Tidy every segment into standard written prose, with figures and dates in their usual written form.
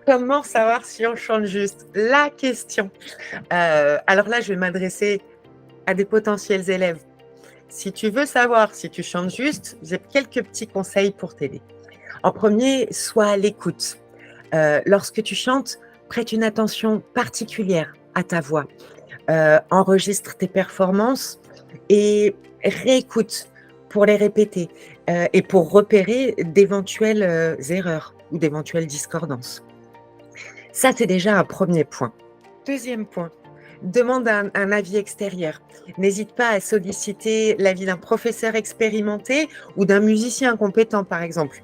Comment savoir si on chante juste? La question. Alors là, je vais m'adresser à des potentiels élèves. Si tu veux savoir si tu chantes juste, j'ai quelques petits conseils pour t'aider. En premier, sois à l'écoute. Lorsque tu chantes, prête une attention particulière à ta voix. Enregistre tes performances et réécoute pour les répéter, et pour repérer d'éventuelles, erreurs ou d'éventuelles discordances. Ça, c'est déjà un premier point. Deuxième point, demande un avis extérieur. N'hésite pas à solliciter l'avis d'un professeur expérimenté ou d'un musicien compétent, par exemple.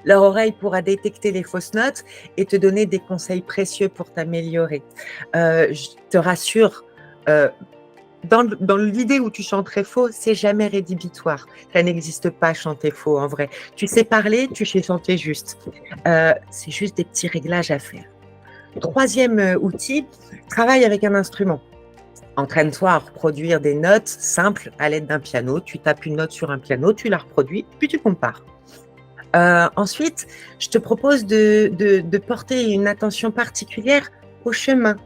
Leur oreille pourra détecter les fausses notes et te donner des conseils précieux pour t'améliorer. Je te rassure, heu, dans l'idée où tu chanterais faux, c'est jamais rédhibitoire. Ça n'existe pas chanter faux en vrai. Tu sais parler, tu sais chanter juste. C'est juste des petits réglages à faire. Troisième outil, travaille avec un instrument. Entraîne-toi à reproduire des notes simples à l'aide d'un piano. Tu tapes une note sur un piano, tu la reproduis, puis tu compares. Ensuite, je te propose de porter une attention particulière au chemin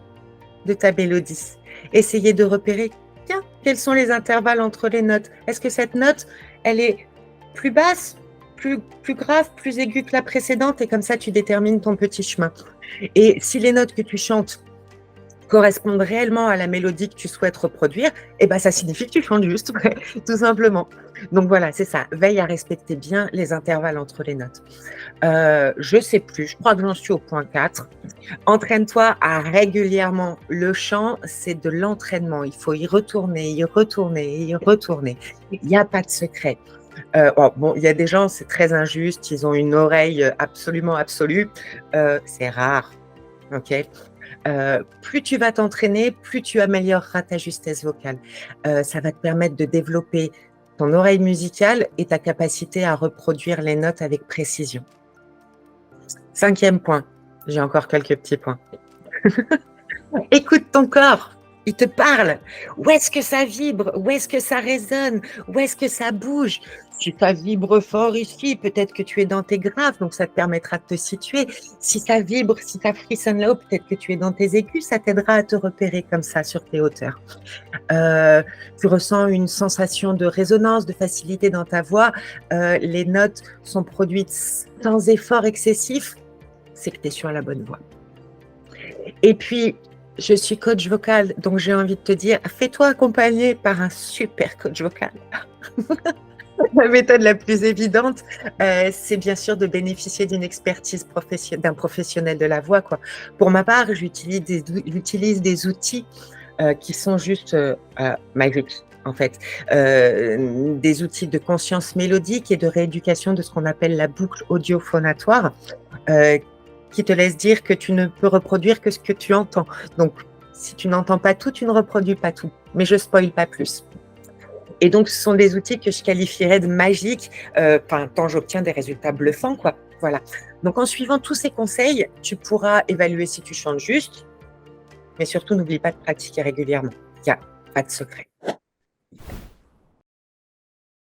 de ta mélodie. Essayer de repérer, tiens, quels sont les intervalles entre les notes? Est-ce que cette note, elle est plus basse, plus grave, plus aiguë que la précédente? Et comme ça, tu détermines ton petit chemin. Et si les notes que tu chantes correspondent réellement à la mélodie que tu souhaites reproduire, eh ben, ça signifie que tu chantes juste, tout simplement. Donc voilà, c'est ça. Veille à respecter bien les intervalles entre les notes. Je sais plus, je crois que j'en suis au point 4. Entraîne-toi à régulièrement le chant, c'est de l'entraînement. Il faut y retourner, y retourner, y retourner. Il y a pas de secret. Bon, il y a des gens, c'est très injuste, ils ont une oreille, absolument absolue, c'est rare, OK? Plus tu vas t'entraîner, plus tu amélioreras ta justesse vocale. Ça va te permettre de développer ton oreille musicale et ta capacité à reproduire les notes avec précision. 5e point, j'ai encore quelques petits points. Écoute ton corps, il te parle. Où est-ce que ça vibre? Où est-ce que ça résonne? Où est-ce que ça bouge? Si ça vibre fort ici, peut-être que tu es dans tes graves, donc ça te permettra de te situer. Si ça vibre, si ça frissonne là-haut, peut-être que tu es dans tes aigus, ça t'aidera à te repérer comme ça sur tes hauteurs. Tu ressens une sensation de résonance, de facilité dans ta voix. Les notes sont produites sans effort excessif, c'est que tu es sur la bonne voie. Et puis, je suis coach vocal, donc j'ai envie de te dire, fais-toi accompagner par un super coach vocal. La méthode la plus évidente, c'est bien sûr de bénéficier d'une expertise d'un professionnel de la voix, quoi. Pour ma part, j'utilise des outils, qui sont juste, magiques, en fait. Des outils de conscience mélodique et de rééducation de ce qu'on appelle la boucle audio-phonatoire, heu, qui te laisse dire que tu ne peux reproduire que ce que tu entends. Donc, si tu n'entends pas tout, tu ne reproduis pas tout. Mais je spoile pas plus. Et donc, ce sont des outils que je qualifierais de magiques, tant j'obtiens des résultats bluffants, quoi. Voilà. Donc, en suivant tous ces conseils, tu pourras évaluer si tu chantes juste, mais surtout, n'oublie pas de pratiquer régulièrement. Il y a pas de secret.